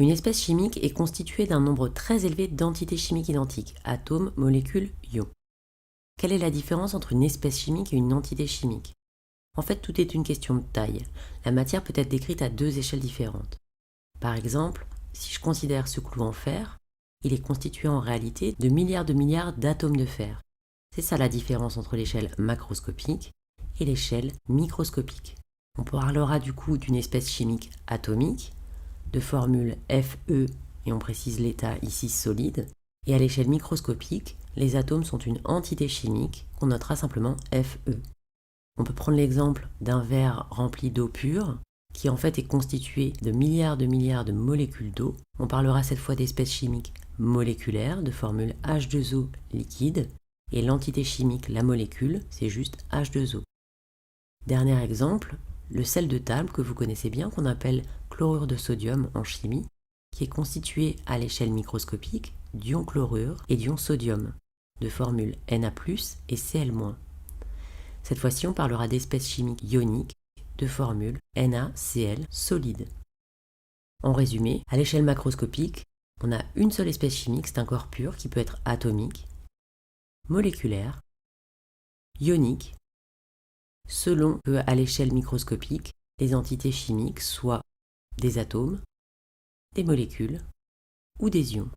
Une espèce chimique est constituée d'un nombre très élevé d'entités chimiques identiques, atomes, molécules, ions. Quelle est la différence entre une espèce chimique et une entité chimique? En fait, tout est une question de taille. La matière peut être décrite à deux échelles différentes. Par exemple, si je considère ce clou en fer, il est constitué en réalité de milliards d'atomes de fer. C'est ça la différence entre l'échelle macroscopique et l'échelle microscopique. On parlera du coup d'une espèce chimique atomique, de formule Fe, et on précise l'état ici solide, et à l'échelle microscopique, les atomes sont une entité chimique qu'on notera simplement Fe. On peut prendre l'exemple d'un verre rempli d'eau pure, qui en fait est constitué de milliards de molécules d'eau. On parlera cette fois d'espèces chimiques moléculaires, de formule H2O liquide, et l'entité chimique, la molécule, c'est juste H2O. Dernier exemple, le sel de table que vous connaissez bien, qu'on appelle chlorure de sodium en chimie, qui est constitué à l'échelle microscopique d'ions chlorure et d'ions sodium, de formule Na+, et Cl-. Cette fois-ci, on parlera d'espèces chimiques ioniques, de formule NaCl solide. En résumé, à l'échelle macroscopique, on a une seule espèce chimique, c'est un corps pur qui peut être atomique, moléculaire, ionique, selon que à l'échelle microscopique, les entités chimiques soient des atomes, des molécules ou des ions.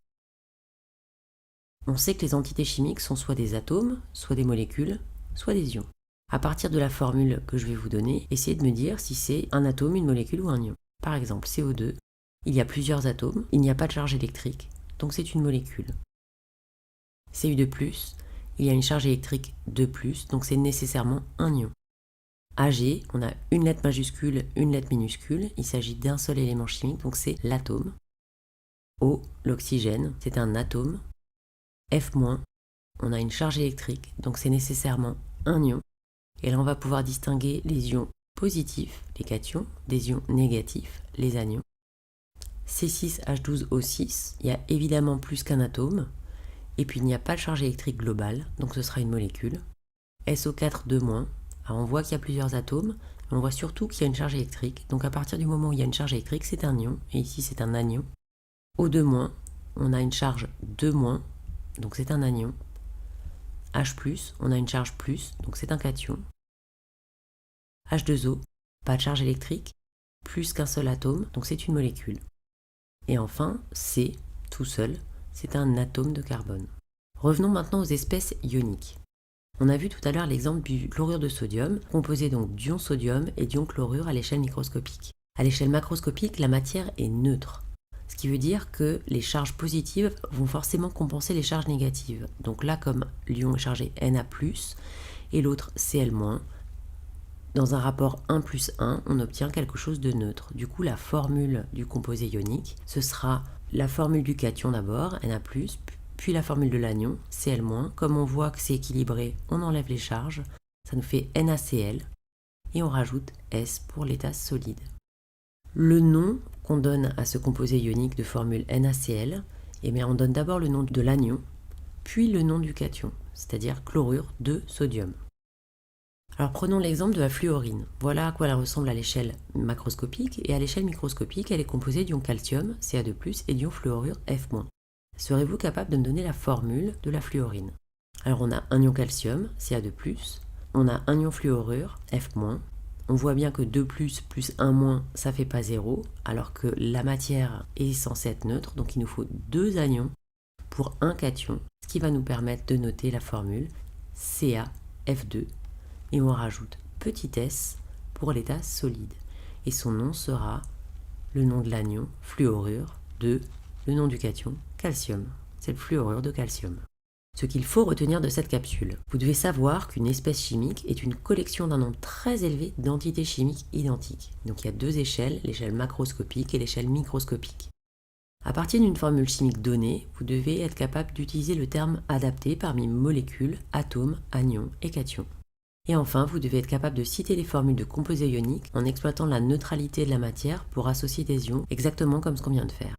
On sait que les entités chimiques sont soit des atomes, soit des molécules, soit des ions. À partir de la formule que je vais vous donner, essayez de me dire si c'est un atome, une molécule ou un ion. Par exemple, CO2, il y a plusieurs atomes, il n'y a pas de charge électrique, donc c'est une molécule. Cu2+, il y a une charge électrique 2+, donc c'est nécessairement un ion. Ag, on a une lettre majuscule, une lettre minuscule, il s'agit d'un seul élément chimique, donc c'est l'atome. O, l'oxygène, c'est un atome. F-, on a une charge électrique, donc c'est nécessairement un ion. Et là, on va pouvoir distinguer les ions positifs, les cations, des ions négatifs, les anions. C6H12O6, il y a évidemment plus qu'un atome, et puis il n'y a pas de charge électrique globale, donc ce sera une molécule. SO4 2-, alors on voit qu'il y a plusieurs atomes, mais on voit surtout qu'il y a une charge électrique, donc à partir du moment où il y a une charge électrique, c'est un ion, et ici c'est un anion. O2-, on a une charge 2-, donc c'est un anion. H+, on a une charge plus, donc c'est un cation. H2O, pas de charge électrique, plus qu'un seul atome, donc c'est une molécule. Et enfin, C, tout seul, c'est un atome de carbone. Revenons maintenant aux espèces ioniques. On a vu tout à l'heure l'exemple du chlorure de sodium, composé donc d'ions sodium et d'ions chlorure à l'échelle microscopique. À l'échelle macroscopique, la matière est neutre, ce qui veut dire que les charges positives vont forcément compenser les charges négatives. Donc là, comme l'ion est chargé Na+, et l'autre Cl-, dans un rapport 1+1, on obtient quelque chose de neutre. Du coup, la formule du composé ionique, ce sera la formule du cation d'abord, Na+, puis la formule de l'anion, Cl-. Comme on voit que c'est équilibré, on enlève les charges, ça nous fait NaCl, et on rajoute S pour l'état solide. Le nom qu'on donne à ce composé ionique de formule NaCl, eh bien on donne d'abord le nom de l'anion, puis le nom du cation, c'est-à-dire chlorure de sodium. Alors prenons l'exemple de la fluorine. Voilà à quoi elle ressemble à l'échelle macroscopique, et à l'échelle microscopique, elle est composée d'ions calcium, Ca2+, et d'ions fluorure, F-. Serez-vous capable de me donner la formule de la fluorine? Alors on a un ion calcium, Ca2+, on a un ion fluorure, F-. On voit bien que 2+, plus 1-, ça fait pas 0, alors que la matière est censée être neutre, donc il nous faut deux anions pour un cation, ce qui va nous permettre de noter la formule CaF2, et on rajoute petit s pour l'état solide. Et son nom sera le nom de l'anion, fluorure, de le nom du cation, calcium. C'est le fluorure de calcium. Ce qu'il faut retenir de cette capsule, vous devez savoir qu'une espèce chimique est une collection d'un nombre très élevé d'entités chimiques identiques. Donc il y a deux échelles, l'échelle macroscopique et l'échelle microscopique. À partir d'une formule chimique donnée, vous devez être capable d'utiliser le terme adapté parmi molécules, atomes, anions et cations. Et enfin, vous devez être capable de citer les formules de composés ioniques en exploitant la neutralité de la matière pour associer des ions, exactement comme ce qu'on vient de faire.